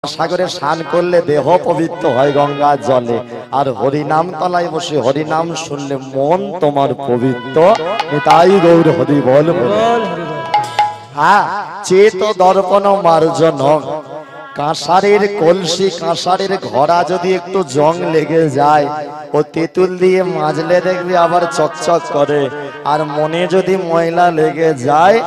সাগরে স্নান করলে দেহ পবিত্র হয় গঙ্গার জলে, আর হরিনাম তলায় বসে হরিনাম শুনলে মন তোমার পবিত্র। তাই গৌর হরি বল। হ্যাঁ, চেত দর্পণ মার্জন, কাঁসারের কলসি কাঁসারের ঘড়া যদি একটু জং লেগে যায় ও তেঁতুল দিয়ে মাজলে দেখবে আবার চকচক করে, আর মনে যদি ময়লা লেগে যায়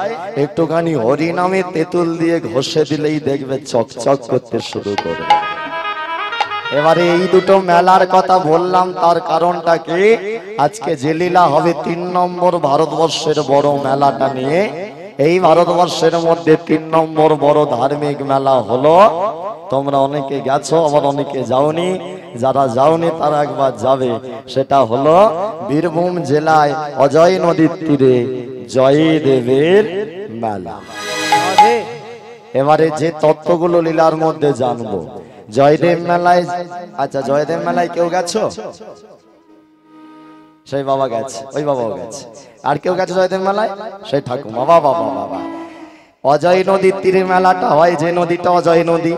একটুখানি হরিনামে তেঁতুল দিয়ে ঘষে দিলেই দেখবে চকচক করতে শুরু করে। এবারে এই দুটো মেলার কথা বললাম, তার কারণটা কি? আজকে যে লীলা হবে ৩ নম্বর ভারতবর্ষের বড় মেলাটা নিয়ে। এই ভারতবর্ষের মধ্যে ৩ নম্বর বড় ধার্মিক মেলা হলো, তোমরা অনেকে গেছো আবার অনেকে যাওনি, যারা যাওনি তারা একবার যাবে। সেটা হলো বীরভূম জেলায় অজয় নদীর তীরে জয়দেবের মেলা। এবারে যে তত্ত্বগুলো লীলার মধ্যে জানবো, জয়দেব মেলায়, আচ্ছা জয়দেব মেলায় কেউ গেছো? সেই বাবা গেছে, ওই বাবাও গেছে। আর কেউ গেছে জয়দেব মেলায়? সেই ঠাকুমা। বাবা বাবা বাবা। অজয় নদীর তীরে মেলাটা হয়, যে নদীটা অজয় নদী।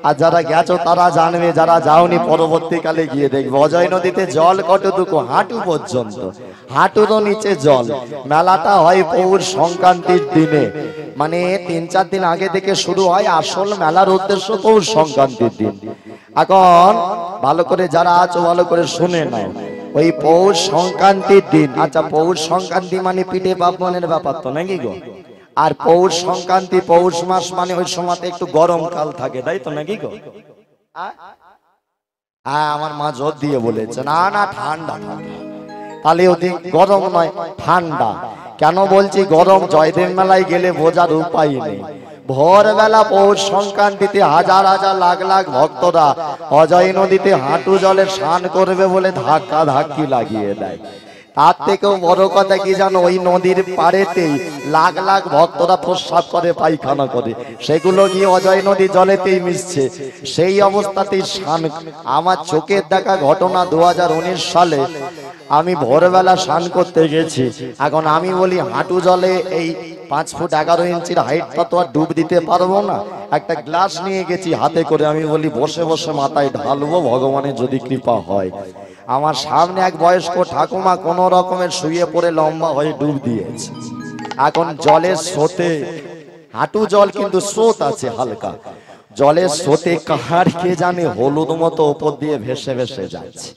আর যারা গেছো তারা জানবে, যারা যাওনি পরবর্তীকালে গিয়ে দেখবে অজয় নদীতে জল কতটুকু, হাঁটু পর্যন্ত, হাঁটুরও নিচে জল। মেলাটা হয় পৌষ সংক্রান্তির দিনে, মানে ৩-৪ দিন আগে থেকে শুরু হয়। আসল মেলার উদ্দেশ্য পৌষ সংক্রান্তির দিন। এখন ভালো করে যারা আছো ভালো করে শুনে নাও, ওই পৌষ সংক্রান্তির দিন, আচ্ছা পৌষ সংক্রান্তি মানে পিঠে পার্বণের ব্যাপার তো নাকি গো? আর পৌষ সংক্রান্তি, পৌষ মাস মানে ওই সময়তে একটু গরম কাল থাকে, তাই তো নাকি গো? হ্যাঁ, আমার মা জোর দিয়ে বলেছে না না ঠান্ডা ঠান্ডা, তাহলে ওদিন গরম নয় ঠান্ডা। কেন বলছি গরম? জয়দেব মেলায় গেলে বোঝার উপায় নেই। ভোরবেলা পৌষ সংক্রান্তিতে হাজার হাজার লাখ লাখ ভক্তরা অজয় নদীতে হাঁটু জলে স্নান করবে বলে ধাক্কা ধাক্কি লাগিয়ে দেয়। তার থেকেও বড় কথা কি জানো? ওই নদীর পাড়েতেই লাখ লাখ ভক্তরা প্রস্রাব করে, পায়খানা করে, সেগুলো গিয়ে অজয় নদী জলেতেই মিশছে। সেই অবস্থাতেই স্নান। আমার চোখের দেখা ঘটনা, 2019 সালে আমি ভোরবেলা স্নান করতে গেছি। এখন আমি বলি হাঁটু জলে এই 5 ফুট 11 ইঞ্চির হাইটটা তো আর ডুব দিতে পারবো না। একটা গ্লাস নিয়ে গেছি হাতে করে, আমি বলি বসে বসে মাথায় ঢালবো, ভগবানের যদি কৃপা হয়। আমার সামনে এক বয়স্ক ঠাকুমা কোন রকমের শুয়ে পড়ে লম্বা হয়ে ডুব দিয়েছে। এখন জলের স্রোতে, হাঁটু জল কিন্তু স্রোত আছে হালকা, জলের স্রোতে কাহার কে জানে হলুদ মতো উপর দিয়ে ভেসে ভেসে যাচ্ছে।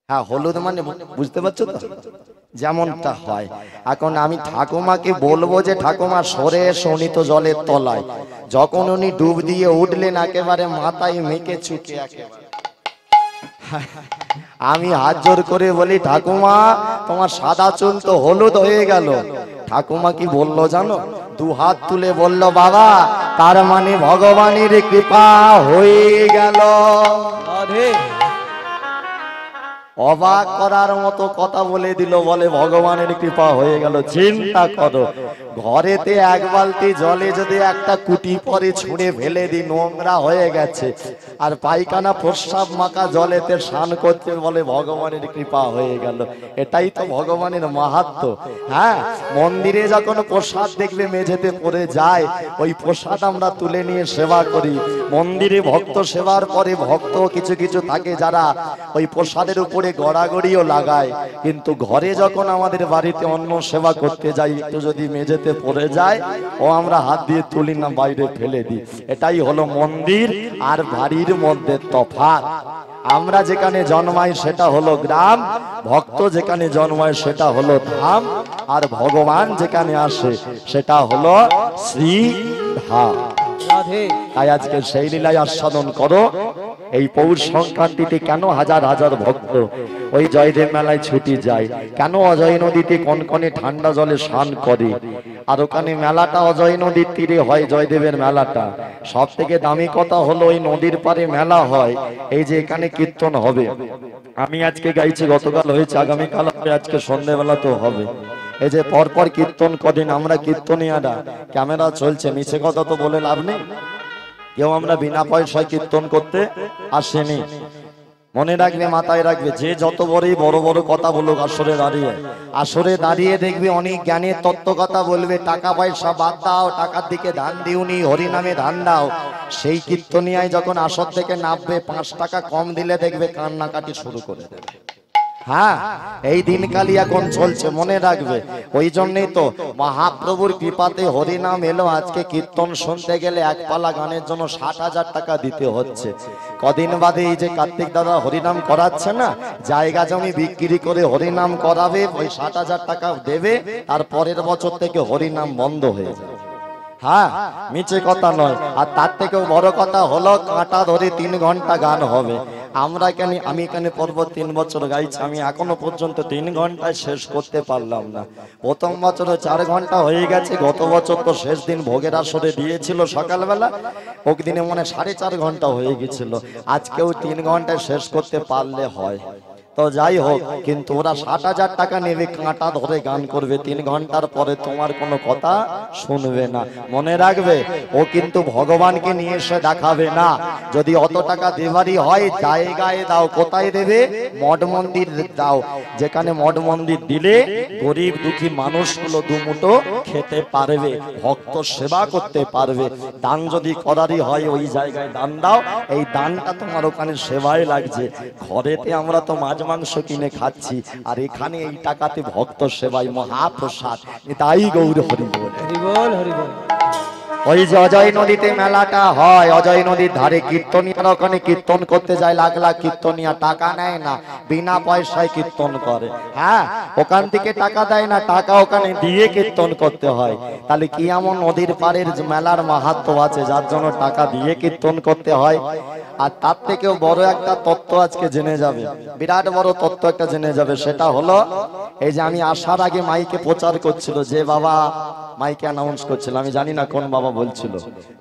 হ্যাঁ, হলুদ মানে বুঝতে পারছো তো, যেমনটা হয়। এখন আমি ঠাকুমাকে বলবো যে ঠাকুমা সরে এসো, উনি তো জলের তলায়। যখন উনি ডুব দিয়ে উঠলেন একেবারে মাথায় মেখে চুকে, একেবারে আমি হাত জোর করে বলি ঠাকুমা তোমার সাদা চুল তো হলুদ হয়ে গেল। ঠাকুমা কি বললো জানো? 2 হাত তুলে বলল বাবা তার মানে ভগবানের কৃপা হয়ে গেল। অবাক করার মতো কথা বলে দিল, বলে ভগবানের কৃপা হয়ে গেল। চিন্তা করো, ঘরেতে 1 বালতি জলে যদি একটা কুটি পরে ছুঁড়ে ফেলে দিই নোংরা হয়ে গেছে, আর পায়খানা প্রস্রাব মাখা জলেতে স্নান করতে বলে ভগবানের কৃপা হয়ে গেল। এটাই তো ভগবানের মাহাত্ম্য। হ্যাঁ, মন্দিরে যখন প্রসাদ দেখবে মেঝেতে পড়ে যায়, ওই প্রসাদ আমরা তুলে নিয়ে সেবা করি। মন্দিরে ভক্ত সেবার পরে ভক্ত কিছু কিছু থাকে যারা ওই প্রসাদের উপরে গড়াগড়িও লাগায়, কিন্তু ঘরে যখন আমাদের বাড়িতে অন্ন সেবা করতে যাই একটু যদি মেঝেতে পড়ে যায়, ও আমরা হাত দিয়ে তুলি না, বাইরে ফেলে দিই। এটাই হলো মন্দির আর বাড়ির মধ্যে তফাৎ। আমরা যেখানে জন্মাই সেটা হলো গ্রাম, ভক্ত যেখানে জন্মায় সেটা হলো ধাম, আর ভগবান যেখানে আসে সেটা হলো শ্রীধাম। তাই আজকে সেই লীলায় আস্বাদন করো। এই পৌষ সংক্রান্তিতে কেন হাজার হাজার ভক্ত ওই জয়দেব মেলায় ছুটি যায়, কেন অজয় নদীতে কনকনে ঠান্ডা জলে স্নান করে, আর ওখানে মেলাটা অজয় নদীর তীরে হয়। জয়দেবের মেলাটা সব থেকে দামি কথা হলো ওই নদীর পারে মেলা হয়। এই যে এখানে কীর্তন হবে, আমি আজকে গাইছি, গতকাল হয়েছে, আগামীকাল হবে, আজকে সন্ধ্যেবেলা তো হবে। এই যে পরপর কীর্তন কদিন আমরা কীর্তনিয়ারা, ক্যামেরা চলছে, মিছে কথা তো বলে লাভ নেই। কেউ আমরা বিনা পয়সায় কীর্তন করতে আসেনি। মনে রাখবে, মাথায় রাখবে, যে যত বড়ই বড় বড় কথা বলুক আসরে দাঁড়িয়ে দেখবে অনেক জ্ঞানের তত্ত্ব কথা বলবে, টাকা পয়সা বাদ দাও, টাকার দিকে ধান দিওনি, হরি নামে ধান দাও। সেই কীর্তনিয়ায় যখন আসর থেকে নামবে 5 টাকা কম দিলে দেখবে কান্নাকাটি শুরু করে দেবে। হ্যাঁ, এই দিনকালই এখন চলছে, মনে রাখবে। ওই জন্যই তো মহাপ্রভুর কৃপাতে হরিনাম এলো। আজকে কীর্তন শুনতে গেলে এক পালা গানের জন্য 60,000 টাকা দিতে হচ্ছে। কদিন বাদে এই যে কার্তিক দাদা হরিনাম করাচ্ছে না, জায়গা জমি বিক্রি করে হরিনাম করাবে, ওই 60,000 টাকা দেবে, আর পরের বছর থেকে হরিনাম বন্ধ হয়ে যাবে। হ্যাঁ, মিছে কথা নয়। আর তার থেকেও বড় কথা হলো কাঁটা ধরে 3 ঘন্টা গান হবে। আমি এখানে পর্ব 3 বছর গাইছি, আমি এখনো পর্যন্ত 3 ঘন্টায় শেষ করতে পারলাম না। প্রথম বছরে 4 ঘন্টা হয়ে গেছে, গত বছর তো শেষ দিন ভোগের আসরে দিয়েছিল সকালবেলা, দিনে মনে 4.5 ঘন্টা হয়ে গেছিল। আজকেও 3 ঘন্টায় শেষ করতে পারলে হয়। তো যাই হোক, কিন্তু ওরা 60,000 টাকা নেবে, কাঁটা ধরে গান করবে, 3 ঘন্টার পরে তোমার কোনো কথা শুনবে না। মনে রাখবে, ও কিন্তু ভগবানকে নিয়ে এসে দেখাবে না। যদি অত টাকা দেবারই হয়, জায়গায় দাও। কোথায় দেবে? মঠ মন্দির দাও, যেখানে মঠ মন্দির দিলে গরিব দুঃখী মানুষগুলো দুমুঠো খেতে পারবে, ভক্ত সেবা করতে পারবে। দান যদি করারই হয়, ওই জায়গায় দান দাও। এই দানটা তোমার ওখানে সেবায় লাগছে। ঘরেতে আমরা তো মাংস কিনে খাচ্ছি, আর এখানে এই টাকাতে ভক্ত সেবায় মহাপ্রসাদ। তাই গৌর হরি বল, হরি বল, হরি বল। ওই যে অজয় নদীতে মেলাটা হয়, অজয় নদীর ধারে কীর্তনিয়ারা ওখানে কীর্তন করতে যায়, লাখ লাখ কীর্তনিয়া, টাকা নেয় না, বিনা পয়সায় কীর্তন করে। হ্যাঁ, ওখান থেকে টাকা দেয় না, টাকা ওখানে দিয়ে কীর্তন করতে হয়। তাহলে কি এমন নদীর পাড়ের মেলার মাহাত্ম্য আছে যার জন্য টাকা দিয়ে কীর্তন করতে হয়? আর তার থেকেও বড় একটা তত্ত্ব আজকে জেনে যাবে, বিরাট বড় তত্ত্ব একটা জেনে যাবে। সেটা হলো, এই যে আমি আসার আগে মাইকে প্রচার করছিল, যে বাবা মাইকে অ্যানাউন্স করছিল, আমি জানি না কোন বাবা বলছিল,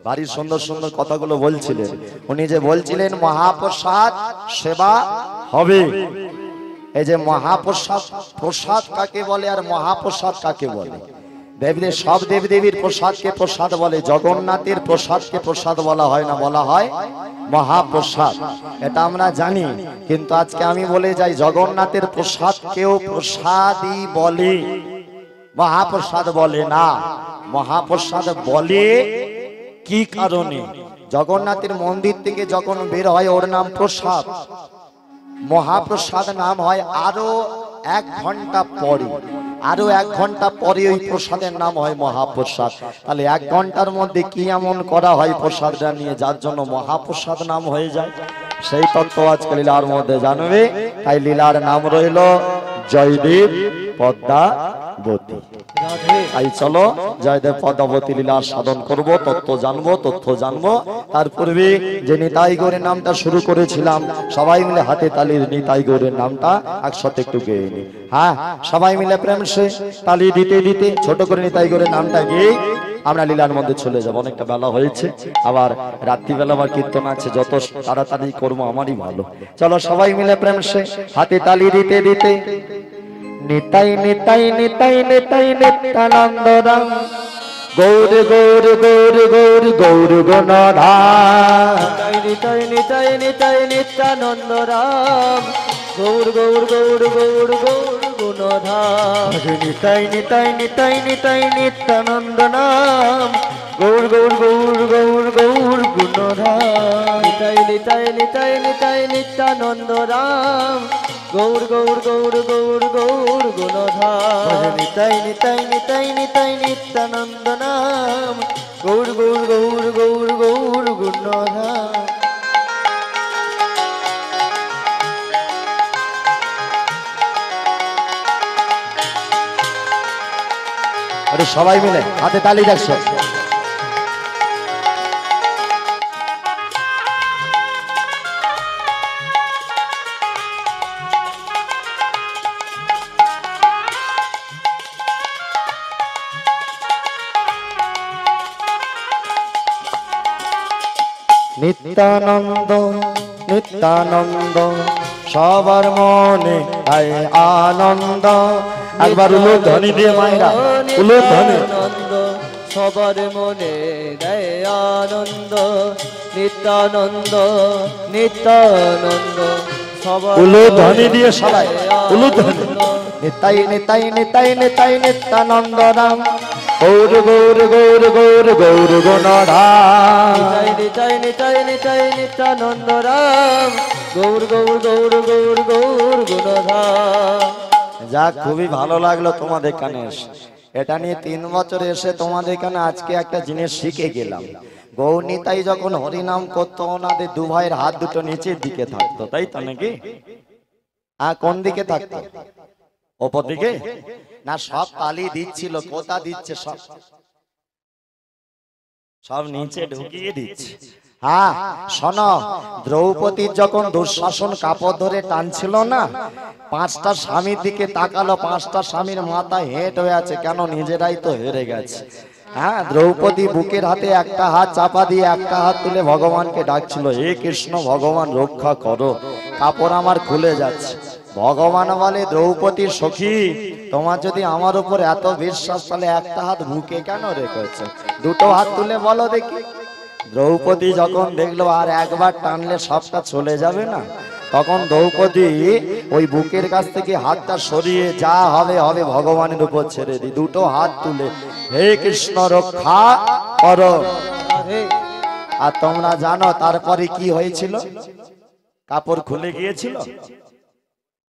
ভারী সুন্দর সুন্দর কথাগুলো বলছিলেন। উনি যে বলছিলেন মহাপ্রসাদ সেবা হবে। এই যে মহাপ্রসাদ, প্রসাদ কাকে বলে আর মহাপ্রসাদ কাকে বলে? দেবদেব, সব দেবদেবীর প্রসাদকে প্রসাদ বলে, জগন্নাথের প্রসাদকে প্রসাদ বলা হয় না, বলা হয় মহাপ্রসাদ। এটা আমরা জানি, কিন্তু আজকে আমি বলে যাই, জগন্নাথের প্রসাদকেও প্রসাদই বলে, মহাপ্রসাদ বলে না। মহাপ্রসাদ বলে কি কারণে? জগন্নাথের মন্দির থেকে যখন বের হয় ওর নাম প্রসাদ, মহাপ্রসাদ নাম হয় আরো 1 ঘন্টা পরে, আরো 1 ঘন্টা পরে ওই প্রসাদের নাম হয় মহাপ্রসাদ। তাহলে 1 ঘন্টার মধ্যে কি এমন করা হয় প্রসাদটা নিয়ে, যার জন্য মহাপ্রসাদ নাম হয়ে যায়? সেই তত্ত্ব আজকে লীলার মধ্যে জানবে। তাই লীলার নাম রইল জয়দেব পদ্মাবতী। তাই চলো জয়দেব পদ্মাবতী লীলার সাধন করব, তত্ত্ব জানবো, তথ্য জানবো। তার পূর্বে যে নিতাই গৌরের নামটা শুরু করেছিলাম, সবাই মিলে হাতে তালির নিতাই গৌরের নামটা একসাথে একটু গেয়ে নি। হ্যাঁ, সবাই মিলে প্রেম সে তালি দিতে দিতে ছোট করে নিতাই গৌরের নামটা গেয়ে আমরা লীলার মধ্যে চলে যাব। অনেকটা বেলা হয়েছে, আবার রাত্রিবেলা আমার কীর্তন আছে, যত তাড়াতাড়ি করবো আমারই ভালো। চলো সবাই মিলে প্রেম সে হাতে তালি দিতে দিতে নিতাই নিতাই নিতাই নিতাই নিত্যানন্দ রাম গৌর গৌর গৌর গৌর গৌর গণধাম। নিতাই নিতাই নিতাই নিত্যানন্দ রাম গৌর গৌর গৌর গৌর গৌর গুণধাম। নিতাই নিতাই নিতাই নিতাই নিত্যানন্দ নাম গৌর গৌর গৌর গৌর গৌর গুণধাম। নিতাই নিতাই নিতাই নিতাই নিত্যানন্দ রাম গৌর গৌর গৌর গৌর গৌর গুণধাম। নিতাই নিতাই নিতাই নিতাই নিত্যানন্দ নাম গৌর গৌর গৌর গৌর গৌর গুণধাম। আরে সবাই মিলে হাতে তালি দেখছো। নিত্যানন্দ নিত্যানন্দ সবার মনে আয় আনন্দ। একবার উলুধ্বনি দিয়ে মায়েরা, উলুধ্বনি। সবার মনে দেয় আনন্দ, নিত্যানন্দ নিত্যানন্দ সবার উলুধ্বনি দিয়ে সবাই উলুধ্বনি। নিতাই নিতাই নিতাই নিতাই নিত্যানন্দ রাম গৌর গৌর গৌর গৌর গৌর গুণধাম। নিতাই নিতাই নিতাই নিতাই নিত্যানন্দ রাম গৌর গৌর গৌর গৌর গৌর গুণধাম। যাক, খুবই ভালো লাগলো তোমাদের কানে এসে। এটা নিয়ে 3 বছর এসে তোমাদের কানে আজকে একটা জিনিস শিখে গেলাম। গৌর নিতাই যখন হরিনাম করতো ওনাদের দু ভাইয়ের হাত দুটো নিচের দিকে থাকতো, তাই তো নাকি? কোন দিকে থাকতো? ওপর দিকে না? সব তালি দিচ্ছিল, কোথা দিচ্ছে? সব সব নিচে ঢুকিয়ে দিচ্ছে। হ্যাঁ শোনো, দ্রৌপদীর যখন দুঃশাসন কাপড় ধরে টানছিল না, 5টা স্বামীর দিকে তাকালো, 5টা স্বামীর মাথা হেঁট হয়ে আছে, কেন? নিজেরাই তো হেরে গেছে। হ্যাঁ, দ্রৌপদী বুকের হাতে একটা হাত চাপা দিয়ে একটা হাত তুলে ভগবানকে ডাকছিল, হে কৃষ্ণ ভগবান রক্ষা করো, কাপড় আমার খুলে যাচ্ছে। ভগবান বলে, দ্রৌপদী সখী, তোমার যদি আমার উপর এত বিশ্বাস, তাহলে একটা হাত বুকে কেন রেখেছো? দুটো হাত তুলে বলো দেখি। দ্রৌপদী যখন দেখলো আর একবার টানলে সবটা চলে যাবে না, তখন দ্রৌপদী ওই বুকের কাছ থেকে হাতটা সরিয়ে যা হবে হবে ভগবানের উপর ছেড়ে দি, দুটো হাত তুলে হে কৃষ্ণ রক্ষা করো। আর তোমরা জানো তারপরে কি হয়েছিল? কাপড় খুলে গিয়েছিল,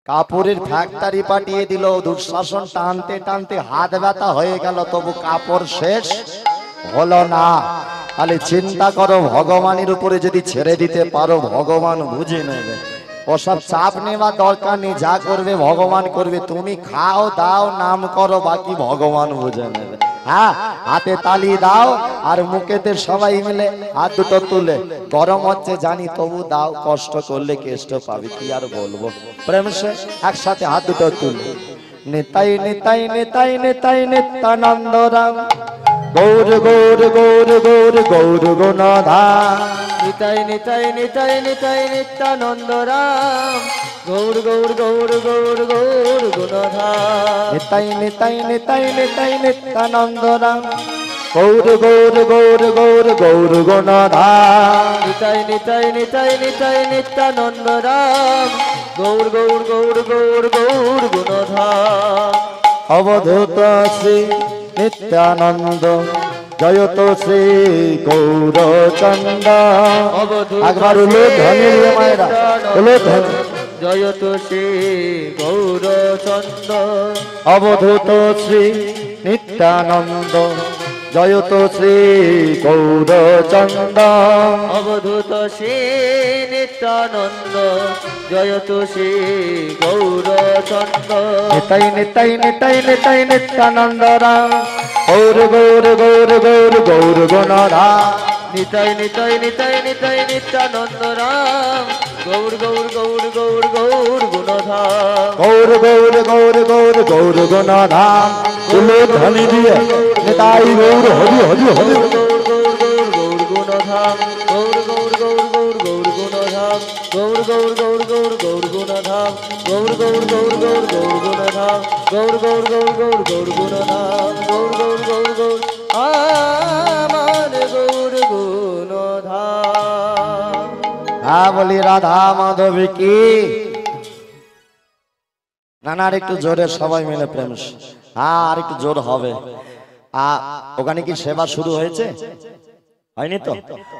কাপড়ের ফ্যাক্টরি পাঠিয়ে দিল। দুঃশাসন টানতে টানতে হাত ব্যথা হয়ে গেল, তবু কাপড় শেষ হলো না। তাহলে চিন্তা করো, ভগবানের উপরে যদি ছেড়ে দিতে পারো, ভগবান বুঝে নেবে। ওসব চাপ নেওয়ার দরকার নেই, যা করবে ভগবান করবে। তুমি খাও দাও নাম করো, বাকি ভগবান বুঝে নেবে। হ্যাঁ, হাতে তালি দাও আর মুখেতে সবাই মিলে হাত দুটো তুলে, গরম হচ্ছে জানি তবু দাও, কষ্ট করলে কেষ্ট পাবে, কি আর বলবো। প্রেম সে একসাথে হাত দুটো তুলে নিতাই নিতাই নিতাই নিতাই নিত্যানন্দ রাম গৌর গৌর গৌর গৌর গৌর গুণধাম। নিতাই নিতাই নিতাই নিতাই নিত্যানন্দ রাম গৌর গৌর গৌর গৌর গৌর গুণধাম। নিতাই নিতাই নিতাই নিতাই নিত্যানন্দ রাম গৌর গৌর গৌর গৌর গৌর গুণধাম। নিতাই নিতাই নিতাই নিতাই নিত্যানন্দ রাম গৌর গৌর গৌর গৌর গৌর গুণধাম। অবধূত শ্রী নিত্যানন্দ জয়ত শ্রী গৌরচন্দ। একবার উলুধ্বনি দিয়ে মায়েরা, উলুধ্বনি। জয়ত শ্রী গৌরচন্দ। অবধূত শ্রী নিত্যানন্দ জয়ত শ্রী গৌরচন্দ। অবধূত শ্রী নিত্যানন্দ জয়ত শ্রী গৌরচন্দ। নিতাই নিতাই নিতাই নিতাই নিত্যানন্দ রাম গৌর গৌর গৌর গৌর গৌর গুণধাম। নিতাই নিতাই নিতাই নিতাই নিত্যানন্দ রাম গৌর গৌর গৌর গৌর গৌর গুণধাম। গৌর গৌর গৌর গৌর গৌর গুণধাম। উলুধ্বনি দিয়ে নিতাই গৌর হরি হরি হরি। গৌর গৌর গৌর গৌর গুণধাম গৌর গৌর গৌর গৌর গৌর গুণধাম গৌর গৌর গৌর গৌর গৌর গুণধাম গৌর গৌর গৌর গৌর গৌর গুণধাম গৌর গৌর গৌর গৌর গৌর গুণধাম গৌর গৌর গৌর গৌর আমার গৌর গুণধাম। হ্যাঁ, বলি রাধা মাধবী কি। না না, আর একটু জোরে সবাই মিলে প্রেম। হ্যাঁ, আর একটু জোর হবে। ওখানে কি সেবা শুরু হয়েছে? হয়নি তো,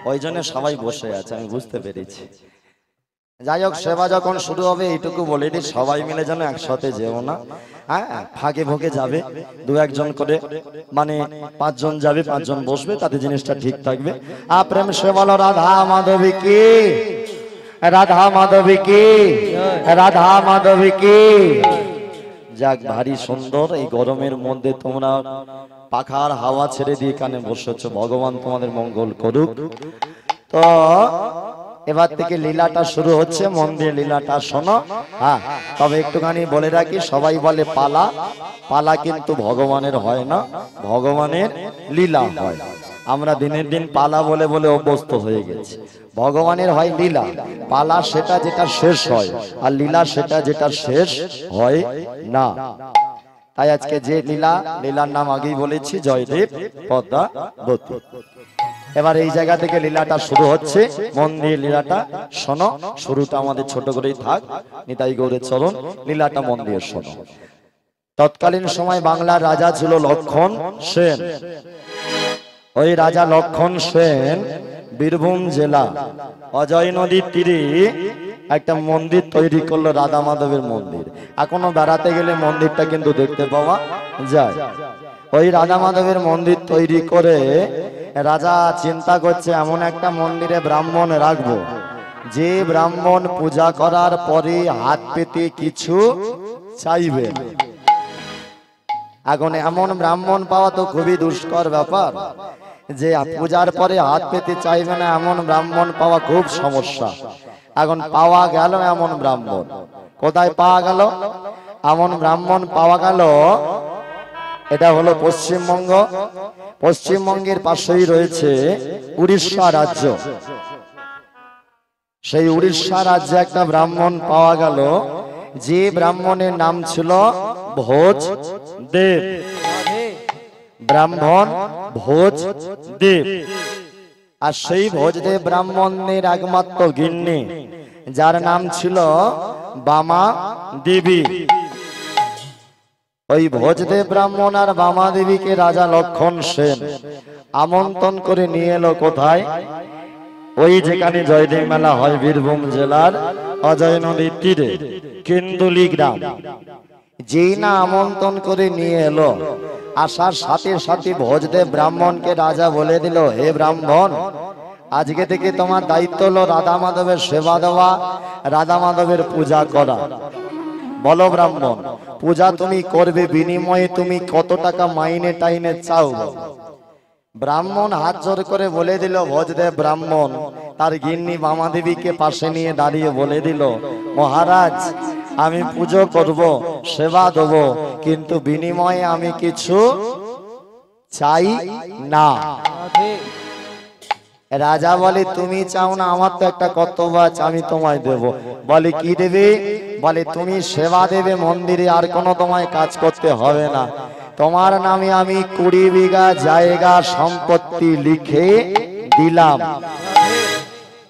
ওই জন্য সবাই বসে আছে, আমি বুঝতে পেরেছি। যাই হোক, সেবা যখন শুরু হবে এইটুকু বলে দিই, সবাই মিলে যেন একসাথে যেও না। হ্যাঁ, ফাঁকে ভোগে যাবে, 2-1 করে, মানে 5 জন যাবে, 5 জন বসবে, তাতে জিনিসটা ঠিক থাকবে। প্রেম সে বলো রাধা মাধবী কি, রাধা মাধবী কি, রাধা মাধবী কি। যাক, ভারী সুন্দর এই গরমের মধ্যে তোমরা পাখার হাওয়া ছেড়ে দিয়ে কানে বসেছো, ভগবান তোমাদের মঙ্গল করুক। তো এবার থেকে লীলাটা শুরু হচ্ছে, মন দিয়ে লীলাটা শোনো। হ্যাঁ, তবে একটুখানি বলে রাখি, সবাই বলে পালা, পালা কিন্তু ভগবানের হয় না, ভগবানের লীলা হয়। আমরা দিনের দিন পালা বলে বলে অভ্যস্ত হয়ে গেছি। ভগবানের হয় লীলা, পালা সেটা যেটা শেষ হয়, আর লীলা সেটা যেটা শেষ হয় না। তাই আজকে যে লীলা, লীলার নাম আগেই বলেছি, জয়দেব পদ্মাবতী। এবার এই জায়গা থেকে লীলাটা শুরু হচ্ছে, মন দিয়ে লীলাটা শোনো। শুরুটা আমাদের ছোট করেই থাক, নিতাই গৌরের চরণ, লীলাটা মন দিয়ে শোনো। তৎকালীন সময় বাংলার রাজা ছিল লক্ষণ সেন। ওই রাজা লক্ষণ সেন বীরভূম জেলা অজয় নদীর তীরে একটা মন্দির তৈরি করলো, রাধা মাধবের মন্দির। এখনো বেড়াতে গেলে মন্দিরটা কিন্তু দেখতে পাওয়া যায়। ওই রাধা মাধবের মন্দির তৈরি করে রাজা চিন্তা করছে এমন একটা মন্দিরে ব্রাহ্মণ রাখবো, যে ব্রাহ্মণ পূজা করার পরে হাত পেতে কিছু চাইবে। এখন এমন ব্রাহ্মণ পাওয়া তো খুবই দুষ্কর ব্যাপার, যে পূজার পরে হাত পেতে চাইবে না এমন ব্রাহ্মণ পাওয়া খুব সমস্যা। এখন পাওয়া গেল এমন ব্রাহ্মণ। কোথায় পাওয়া গেল এমন ব্রাহ্মণ? পাওয়া গেল, এটা হলো পশ্চিমবঙ্গ। পশ্চিমবঙ্গের পাশেই রয়েছে উড়িষ্যা রাজ্য। সেই উড়িষ্যা রাজ্যে একটা ব্রাহ্মণ পাওয়া গেল, যে ব্রাহ্মণের নাম ছিল ভোজ দেব। ব্রাহ্মণ ভোজ দেব। আর সেই ভোজদেব ব্রাহ্মণের একমাত্র গিন্নি, যার নাম ছিল বামা দেবী। ওই ভোজদেব ব্রাহ্মণ আর বামা দেবীকে রাজা লক্ষণ সেন আমন্ত্রণ করে নিয়ে এলো কোথায়? ওই যেখানে জয়দেব মেলা হয় বীরভূম জেলার অজয় নদীর তীরে কেন্দুলি গ্রাম। যেই না আমন্ত্রণ করে নিয়ে এলো, আসার সাথে সাথে ভোজদেব ব্রাহ্মণকে রাজা বলে দিল, হে ব্রাহ্মণ, আজকে থেকে তোমার দায়িত্ব হলো রাধা মাধবের সেবা দেওয়া, রাধা মাধবের পূজা করা। বলো ব্রাহ্মণ, পূজা তুমি করবে, বিনিময়ে তুমি কত টাকা মাইনে টাইনে চাও? ব্রাহ্মণ হাত জোর করে বলে দিল, ভোজদেব ব্রাহ্মণ তার গিন্নি বামা দেবীকে পাশে নিয়ে দাঁড়িয়ে বলে দিল, মহারাজ, আমি পুজো করব, সেবা দেব, কিন্তু বিনিময়ে আমি কিছু চাই না। রাজা বলে, তুমি চাও না, আমার তো একটা কর্তব্য আছে, আমি তোমায় দেব। বলে, কি দেবে? বলে, তুমি সেবা দেবে মন্দিরে, আর কোনো তোমায় কাজ করতে হবে না। তোমার নামে আমি 20 বিঘা জায়গা সম্পত্তি লিখে দিলাম।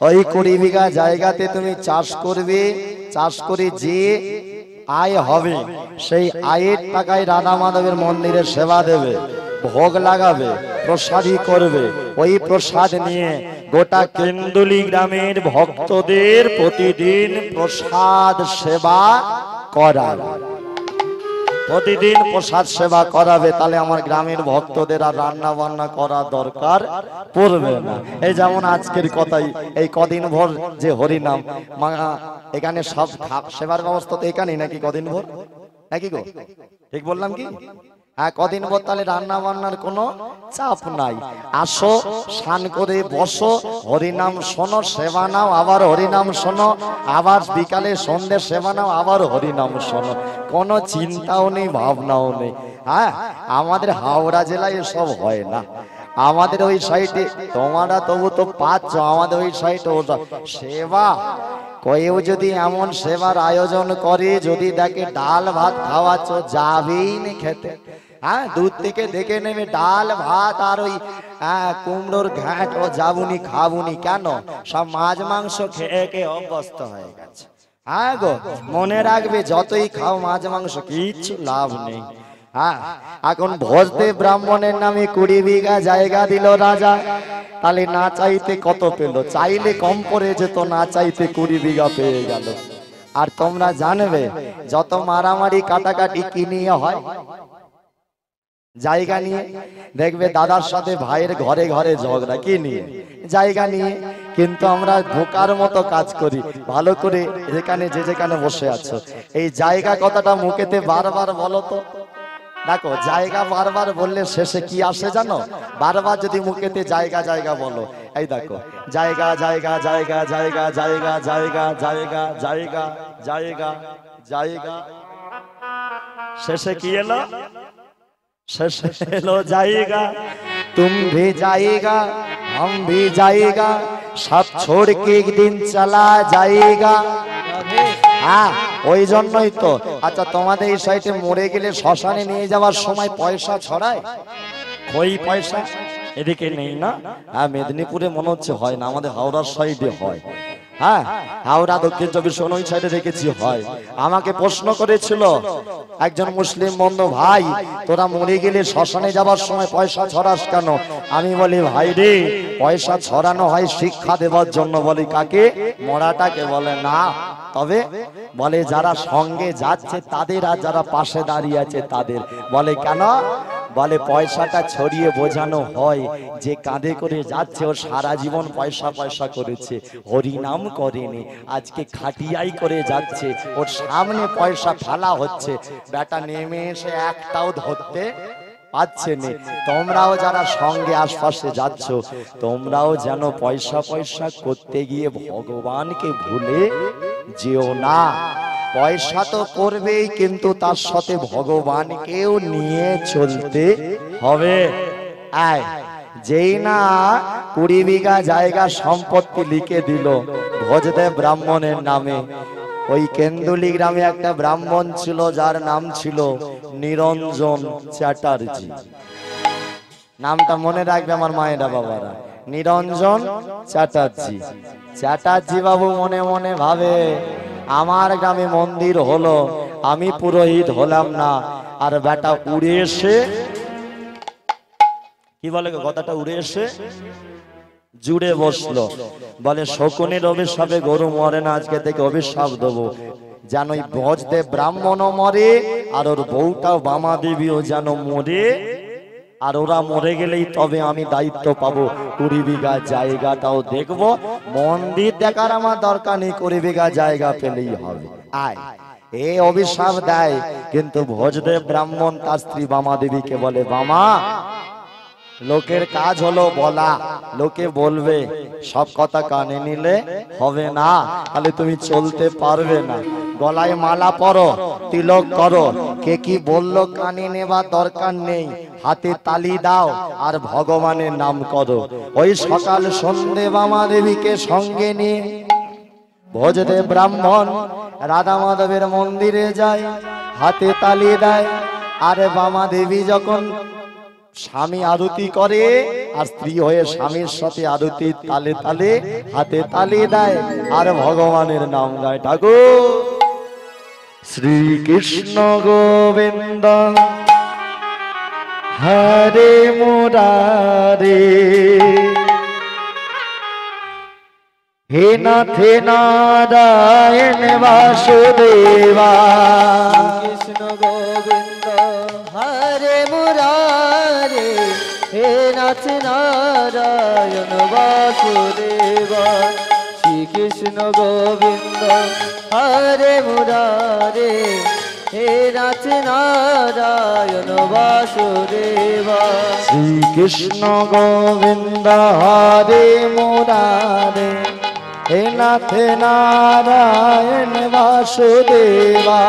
ওই 20 বিঘা জায়গাতে তুমি চাষ করবে, চাষ করে যে আয় হবে সেই আয়ের টাকায় রাধা মাধবের মন্দিরে সেবা দেবে, ভোগ লাগাবে, প্রসাদী করবে। ওই প্রসাদ নিয়ে গোটা কেন্দুলি গ্রামের ভক্তদের প্রতিদিন প্রসাদ সেবা করাবে। প্রতিদিন প্রসাদ সেবা করাবে, তাহলে আমার গ্রামের ভক্তদের আর রান্না বান্না করার দরকার পড়বে না। এই যেমন আজকের কথাই, এই কদিন ভোর যে হরিনাম, এখানে সব সেবার ব্যবস্থা তো এখানেই নাকি? কদিন ভোর নাকি গো? ঠিক বললাম কি? হ্যাঁ, কদিন ভোর, তাহলে রান্না বান্নার কোনো চাপ নাই। আসো, স্নান করে বসো, হরিনাম শোনো, সেবা নাও, আবার হরিনাম শোনো, আবার বিকালে সন্ধ্যে সেবা নাও, আবার হরিনাম শোনো। কোনো চিন্তাও নেই, ভাবনাও নেই। হ্যাঁ, আমাদের হাওড়া জেলায় এসব হয় না। আমাদের ওই সাইডে, তোমরা তবু তো পাচ্ছ, আমাদের ওই সাইডে ওটা সেবা। কেউ যদি এমন সেবার আয়োজন করে, যদি দেখে ডাল ভাত খাওয়াচ্ছ, যাবেই না খেতে। হ্যাঁ, দূর থেকে দেখে নেবে ডাল ভাত আর ওই কুমড়োর ঘাট, ও যাবুনি খাবুনি কেন? সব মাছ মাংস খেয়ে খেয়ে অভ্যস্ত হয়ে গেছে। হ্যাঁ গো, মনে রাখবে, যতই খাও মাছ মাংস, কিচ্ছু লাভ নেই। হ্যাঁ, এখন ভোজদেব ব্রাহ্মণের নামে 20 বিঘা জায়গা দিল রাজা, তাহলে না চাইতে কত পেল? চাইলে কম পড়ে যেত, না চাইতে 20 বিঘা পেয়ে গেল। আর তোমরা জানবে, যত মারামারি কাটাকাটি কি নিয়ে হয়? জায়গা নিয়ে। দেখবে দাদার সাথে ভাইয়ের ঘরে ঘরে ঝগড়া, কি নিয়ে? জায়গা নিয়ে। কিন্তু আমরা বোকার মতো কাজ করি। ভালো করে যেখানে যে যেখানে বসে আছো, এই জায়গা কথাটা মুখেতে বারবার বলো তো। দেখো, জায়গা বারবার বললে শেষে কি আসে জানো? বারবার যদি মুখেতে জায়গা জায়গা বলো, এই দেখো, জায়গা জায়গা জায়গা জায়গা জায়গা জায়গা জায়গা জায়গা জায়গা জায়গা, শেষে কি এলো? শেষে এলো জায়গা। तुम भी जाएगा, हम भी जाएगा, सब छोड़ के एक दिन चला जाएगा। হ্যাঁ, ওই জন্যই তো। আচ্ছা, তোমাদের এই সাইডে মরে গেলে শ্মশানে নিয়ে যাওয়ার সময় পয়সা ছড়ায়? ওই পয়সা এদিকে নেই না? হ্যাঁ, মেদিনীপুরে মনে হচ্ছে হয় না, আমাদের হাওড়ার সাইডে হয়। হ্যাঁ, হাওড়া দক্ষিণ চব্বিশ পরগনা ওই সাইডে দেখেছি হয়। আমাকে প্রশ্ন করেছিল একজন মুসলিম বন্ধু, ভাই তোরা মরে গেলে শ্মশানে যাবার সময় পয়সা ছড়াস কেন? আমি বলি, ভাই রে, পয়সা ছড়ানো হয় শিক্ষা দেওয়ার জন্য। বলি কাকে? মরাটাকে। বলে না, তবে বলে যারা সঙ্গে যাচ্ছে তাদের, আর যারা পাশে দাঁড়িয়ে আছে তাদের। বলে কেন? বলে পয়সাটা ছড়িয়ে বোঝানো হয় যে কাঁধে করে যাচ্ছে ও সারা জীবন পয়সা পয়সা করেছে, হরিনাম করেনি, আজকে খাটিয়াই করে যাচ্ছে, ওর সামনে পয়সা ফেলা হচ্ছে, বেটা নেমে এসে একটাও ধরতে পাচ্ছে না। তোমরাও যারা সঙ্গে আশপাশে যাচ্ছ, তোমরাও যেন পয়সা পয়সা করতে গিয়ে ভগবানকে ভুলে যেও না। পয়সা তো করবেই, কিন্তু তার সাথে ভগবানকেও নিয়ে চলতে হবে। আয়, যেই না 20 বিঘা জায়গা সম্পত্তি লিখে দিল ভোজদেব ব্রাহ্মণের নামে। ওই কেন্দুলি গ্রামে একটা ব্রাহ্মণ ছিল, যার নাম ছিল নিরঞ্জন চ্যাটার্জি। নামটা মনে রাখবে আমার মায়েরা বাবারা, নিরঞ্জন চ্যাটার্জি। চ্যাটার্জি বাবু মনে মনে ভাবে, আমার গ্রামে মন্দির হলো, আমি পুরোহিত হলাম না, আর বেটা উড়ে এসে, কি বলে কথাটা, উড়ে এসে জুড়ে বসলো। বলে শকুনের অভিশাপে গরু মরে না, আজকে থেকে অভিশাপ দেবো যেন ওই ভোজদেব ব্রাহ্মণও মরে, আর ওর বউটাও বামা দেবীও যেন মরে, আর ওরা মরে গেলেই তবে আমি দায়িত্ব পাবো। 20 বিঘা জায়গাটাও দেখবো, মন্দির দেখার আমার দরকার নেই, 20 বিঘা জায়গা পেলেই হবে। আয়, এ অভিশাপ দেয়। কিন্তু ভোজদেব ব্রাহ্মণ তার স্ত্রী বামা দেবীকে বলে, বামা, লোকের কাজ হলো বলা, লোকে বলবে, সব কথা কানে নিলে হবে না, তাহলে তুমি চলতে পারবে না। গলায় মালা পরো, তিলক করো, কে কি বললো কানে নেবার দরকার নেই, হাতে তালি দাও আর ভগবানের নাম করো। ওই সকাল সন্ধে বামা দেবীকে সঙ্গে নিয়ে ভোজদেব ব্রাহ্মণ রাধা মাধবের মন্দিরে যায়, হাতে তালি দেয়। আরে বামা দেবী যখন স্বামী আরতি করে, আর স্ত্রী হয়ে স্বামীর সাথে আরতি তালে তালে হাতে তালি দেয় আর ভগবানের নাম গায়। ঠাকুর শ্রীকৃষ্ণ গোবিন্দ হরে মুরারে, হে নাথ নারায়ণ বাসুদেবা। কৃষ্ণ গোবিন্দ হরে মুরারে, হে নাথ নারায়ণ বাসুদেবা। শ্রীকৃষ্ণ গোবিন্দ হরে মুরারে, হে নাথ নারায়ণ বাসুদেবা। শ্রীকৃষ্ণ গোবিন্দ হরে মুরারে, হে নাথ নারায়ণ বাসুদেবা।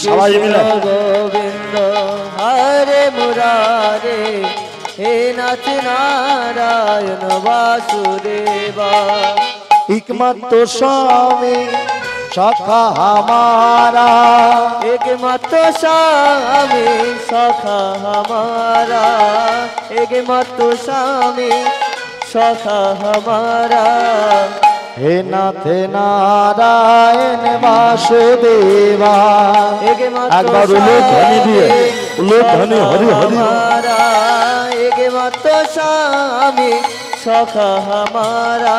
সবাই মিলে গোবিন্দ হরে মুরারে, হে নাথ নারায়ণ বাসুদেবা। একমাত্র স্বামী সখা हमारा, एकमात्र स्वामी सखा हमारा, एकमात्र स्वामी सखा हमारा। हे नाथ नारायण वासुदेवा। एकमात्र ध्वनि दिए, ध्वनि हरि हरि। हमारा एकमात्र स्वामी सखा हमारा,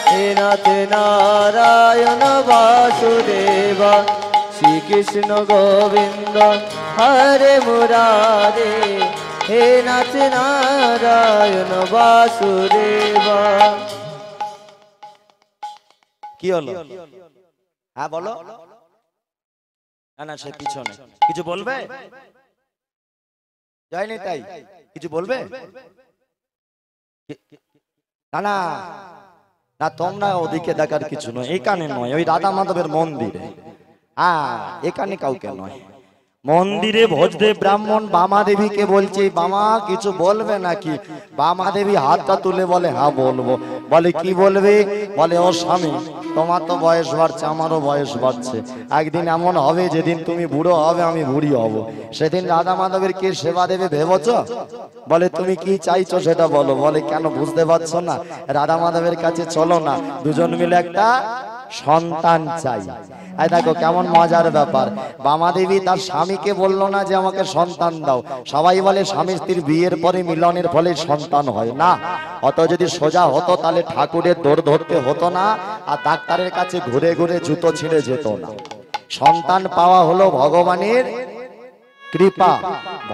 हे नाथ नारायण वासुदेवा। श्री कृष्ण गोविंद हरे मुरारे, हे नाथ नारायण वासुदेवा। কি হলো? হ্যাঁ বলো। না না, সে পিছনে কিছু বলবে? যায়নি তাই কিছু বলবে? না না না, তোমরা ওদিকে দেখার কিছু নয়, এখানে নয়, ওই রাধা মাধবের মন্দিরে। হ্যাঁ, এখানে কাউকে নয়। মন্দিরে ভোজদেব ব্রাহ্মণ বামা দেবীকে বলছে, বামা কিছু বলবে নাকি? বামা দেবী হাতটা তুলে বলে, হ্যাঁ বলবো। বলে কি বলবে? বলে ও স্বামী, তোমার তো বয়স বাড়ছে, আমারও বয়স বাড়ছে, একদিন এমন হবে যেদিন তুমি বুড়ো হবে আমি বুড়ি হব, সেদিন রাধা মাধবের কে সেবা দেবে ভেবেছ? বলে তুমি কি চাইছো সেটা বলো। বলে কেন বুঝতে পারছো না? রাধা মাধবের কাছে চলো না, দুজন মিলে একটা সন্তান চাই। এই দেখো কেমন মজার ব্যাপার, বামাদেবী তার স্বামীকে বললো না যে আমাকে সন্তান দাও। সবাই বলে স্বামী স্ত্রীর বিয়ের পরে মিলনের ফলে সন্তান হয় না। অত যদি সোজা হতো তাহলে ঠাকুরের দৌড় ধরতে হতো না, আর ডাক্তারের কাছে ঘুরে ঘুরে জুতো ছিঁড়ে যেত না। সন্তান পাওয়া হলো ভগবানের কৃপা,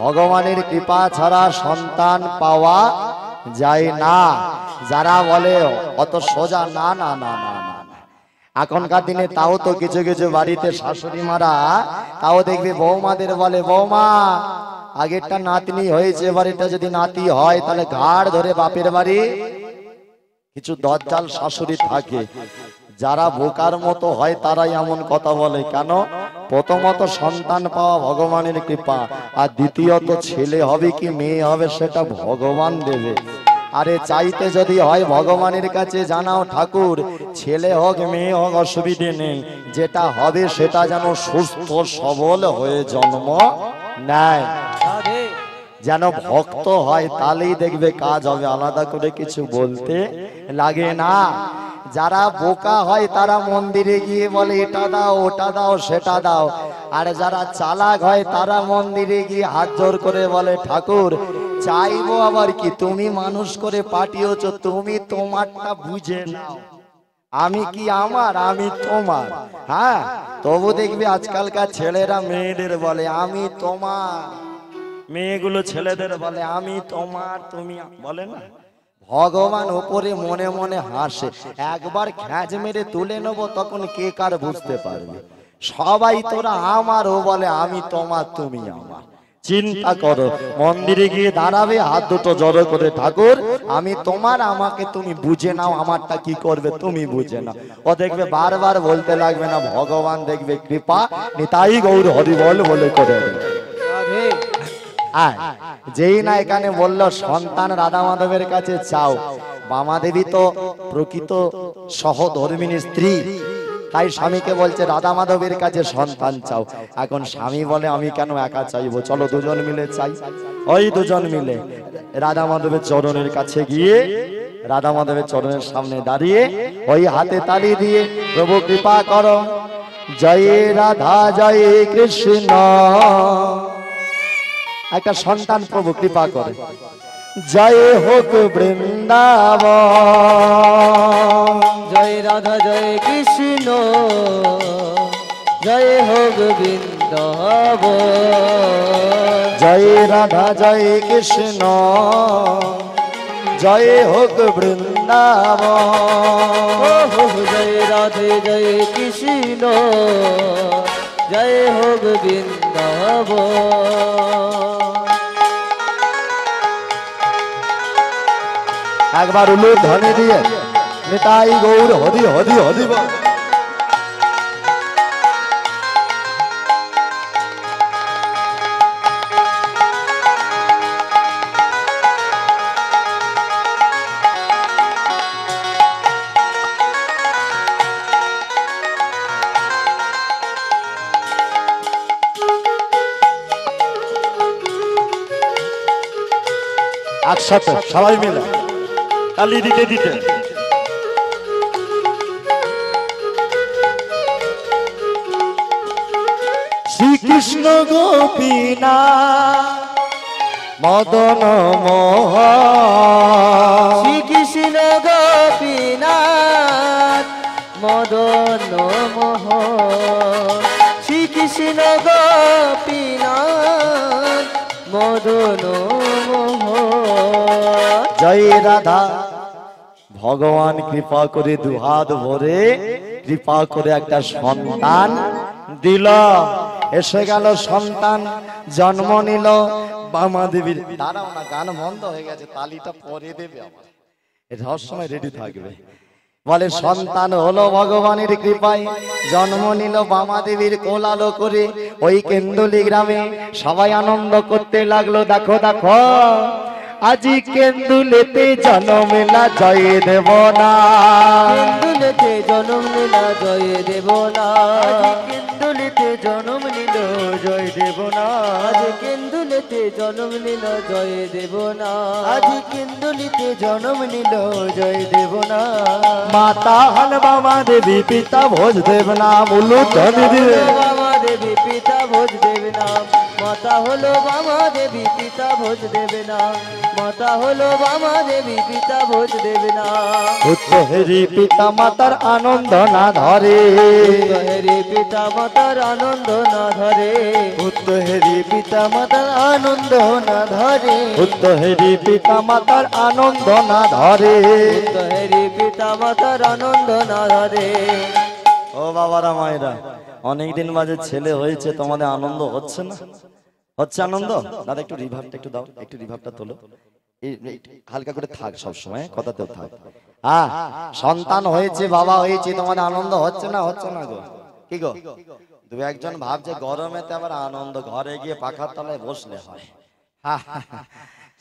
ভগবানের কৃপা ছাড়া সন্তান পাওয়া যায় না। যারা বলে অত সোজা, না না না না না, এখনকার দিনে তাও তো কিছু কিছু বাড়িতে শাশুড়ি মারা তাও দেখবে বৌমাদের বলে বৌমা আগেরটা নাতনি হয়েছে, এবারেটা যদি নাতি হয় তাহলে ঘাড় ধরে বাপের বাড়ি। কিছু দজ্জাল শাশুড়ি থাকে যারা বোকার মতো হয়, তারাই এমন কথা বলে। কেন? প্রথমত সন্তান পাওয়া ভগবানের কৃপা, আর দ্বিতীয়ত ছেলে হবে কি মেয়ে হবে সেটা ভগবান দেবে। আরে চাইতে যদি হয় ভগবানের কাছে জানাও ঠাকুর ছেলে হোক মেয়ে হোক অসুবিধে নেই, যেটা হবে সেটা যেন সুস্থ সবল হয়ে জন্ম নেয়, যেন ভক্ত হয়, তাহলেই দেখবে কাজ হবে, আলাদা করে কিছু বলতে লাগে না। যারা বোকা হয় তারা মন্দিরে গিয়ে বলে এটা দাও ওটা দাও সেটা দাও, আর যারা চালাক হয় তারা মন্দিরে গিয়ে হাত জোর করে বলে ঠাকুর চাইবো আবার কি, তুমি মানুষ করে পাঠিয়েছ, তুমি তোমারটা বুঝে নাও, আমি কি আমার, আমি তোমার। হ্যাঁ, তবু দেখবি আজকালকার ছেলেরা মেয়েদের বলে আমি তোমার, মেয়েগুলো ছেলেদের বলে আমি তোমার, তুমি বলে না। ভগবান উপরে মনে মনে হাসে, একবার খ্যাঁচ মেরে তুলে নেবো তখন কে কার বুঝতে পারবে। সবাই তোরা আমার, ও বলে আমি তোমার তুমি আমার। চিন্তা করো, মন্দিরে গিয়ে দাঁড়াবে হাত দুটো জড়ো করে ঠাকুর আমি তোমার, আমাকে তুমি বুঝে নাও, আমারটা কি করবে তুমি বুঝে নাও। ও দেখবে বারবার বলতে লাগবে না, ভগবান দেখবে কৃপা নিতাই গৌর হরিবল বলে করে দেবে। যেই না এখানে বললো সন্তান রাধা মাধবের কাছে চাও, বামাদেবী তো প্রকৃত সহধর্মিনী স্ত্রী, তাই স্বামীকে বলছে রাধা মাধবের কাছে সন্তান চাও। এখন স্বামী বলে আমি কেন একা চাইবো, চলো দুজন মিলে চাই। ওই দুজন মিলে রাধা মাধবের চরণের কাছে গিয়ে রাধা মাধবের চরণের সামনে দাঁড়িয়ে ওই হাতে তালি দিয়ে প্রভু কৃপা করো, জয় রাধা জয় কৃষ্ণ, একটা সন্তান প্রভু কৃপা করে। জয় হোক বৃন্দাবন, জয় রাধা জয় কৃষ্ণ, জয় হোক বৃন্দাবন, জয় রাধা জয় কৃষ্ণ, জয় হোক বৃন্দাবন, জয় রাধে জয় কৃষ্ণ, জয় হোক বৃন্দাবন। একবার উলুর ধ্বনি দিয়ে নিতাই গৌর হরি হরি হরি বল। একসাথে সবাই মিলে তালি দিতে দিতে শ্রীকৃষ্ণ গোপীনা মদন মোহন, শ্রীকৃষ্ণ গোপীনাথ মদন মোহন, শ্রীকৃষ্ণ গোপীনাথ মদন মোহন। জয় রাধা, ভগবান কৃপা করে দুহাত ভরে কৃপা করে একটা সন্তান দিল, এসে গেল সন্তান জন্ম নিল বামাদেবীর। দাঁড়াও না, গান বন্ধ হয়ে গেছে, তালিটা পরে দেবে, আমার এটা সময় রেডি থাকবে। বলে সন্তান হলো ভগবানের কৃপায়, জন্ম নিল বামাদেবীর কোলালো করে। ওই কেন্দুলি গ্রামে সবাই আনন্দ করতে লাগলো, দেখো দেখো আজি কেন্দুলেতে জনমেলা জয় দেব না, কেন্দুলেতে জনম লীলা জয় দেব না, কেন্দুলেতে জনম নিল জয় দেব না, আজ কেন্দুলেতে জনম নিল জয় দেব না, আজ কেন্দুলিতে জনম নিল জয় দেব না। মাতা হন বাবা দেবী পিতা ভোজ দেব না, মুলু ধনি দিবে বাবা দেবী পিতা ভোজ দেবে না, মাতা হলো বাবা দেবী পিতা ভোজ দেবে না, মাতা হলো বাবা দেবী পিতা ভোজ দেবে না। হেরি পিতা মাতার আনন্দ না ধরে, হেরি পিতা মাতার আনন্দ না ধরে, হেরি পিতা মাতার আনন্দ না ধরে, হেরি পিতা মাতার আনন্দ না ধরে। হেরি পিতা মাতার আনন্দ না ধরে। ও বাবারা মায়েরা, অনেকদিন বাজে ছেলে হয়েছে, তোমাদের আনন্দ হচ্ছে না? হচ্ছে আনন্দ? দাদা একটু রিভাবটা একটু দাও, একটু রিভাবটা তোলো, হালকা করে থাক, সব সময় কথাতেও থাক। হ্যাঁ, সন্তান হয়েছে, বাবা হয়েছে, তোমাদের আনন্দ হচ্ছে না? হচ্ছে না গো? কি গো, দু একজন ভাবছে গরমেতে আবার আনন্দ, ঘরে গিয়ে পাখার তলায় বসলে হয়।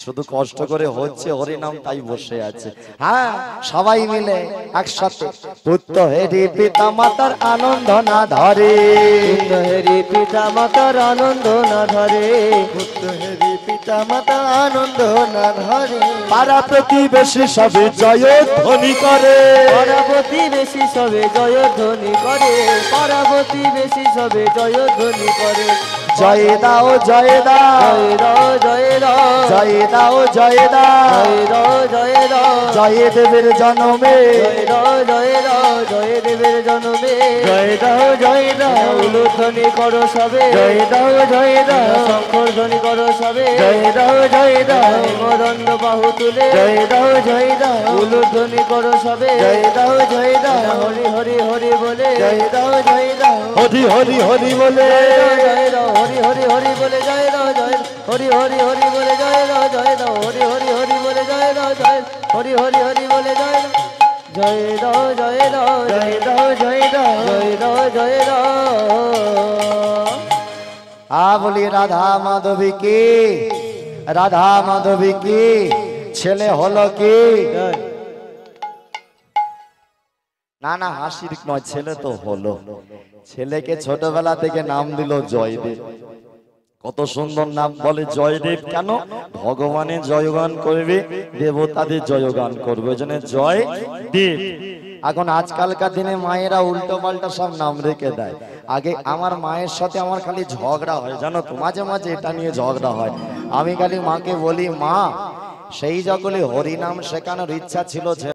শুধু কষ্ট করে হচ্ছে হরিনাম, তাই বসে আছে। হ্যাঁ, সবাই মিলে একসাথে পুত্র হেরি পিতা মাতার আনন্দ না ধরে, হেরি পিতা মাতার আনন্দ না ধরে, পুত্র হেরি পিতা মাতার আনন্দ না ধরে। পাড়া প্রতিবেশী সবে জয় ধ্বনি করে, পার্বতী বেশি সবে জয় ধ্বনি করে, পার্বতী বেশি সবে জয় ধ্বনি করে। জয় দাও জয় দাও, জয় দাও জয় দাও, জয় দাও জয় দাও, জয় দাও জয় দাও, জয় দেবের জন্মে, জয় দাও জয় দাও, জয় দেবের জন্মে, জয় দাও জয় দাও, উলুধ্বনি করো সবে, জয় দাও জয় দাও, শঙ্কর ধ্বনি করো সবে, জয় দাও জয় দাও, মদণ্ড বাহু তুলে, জয় দাও জয় দাও, উলুধ্বনি করো সবে, জয় দাও জয় দাও, হরি হরি হরি বলে, জয় দাও জয় দাও, হরি হরি হরি বলে, জয় দাও হরি হরি হরি বলে, জয় দাও জয় হরি হরি হরি বলে, জয় দাও জয় দাও হরি হরি হরি বলে, জয় দাও জয় হরি হরি হরি বলে, জয় দাও জয় দাও জয় দাও, জয় দাও জয় দাও, জয় দাও জয় দাও। বলি রাধা মাধবী কি, রাধা মাধবী কি, ছেলে হলো কি? না না, হাসির নয়, ছেলে তো হলো। ছেলেকে ছোটবেলা থেকে নাম দিল জয়দেব। কত সুন্দর নাম, বলে জয়দেব কেন? ভগবানের জয়গান করবে, দেবতাদের জয়গান করবে, ওই জন্য জয় দেব। এখন আজকালকার দিনে মায়েরা উল্টো পাল্টা সব নাম রেখে দেয়। আগে আমার মায়ের সাথে আমার খালি ঝগড়া হয়, জানো তো, মাঝে মাঝে এটা নিয়ে ঝগড়া হয়। আমি খালি মাকে বলি, মা সেই যখন হরিনাম শেখানোর ইচ্ছা ছিল,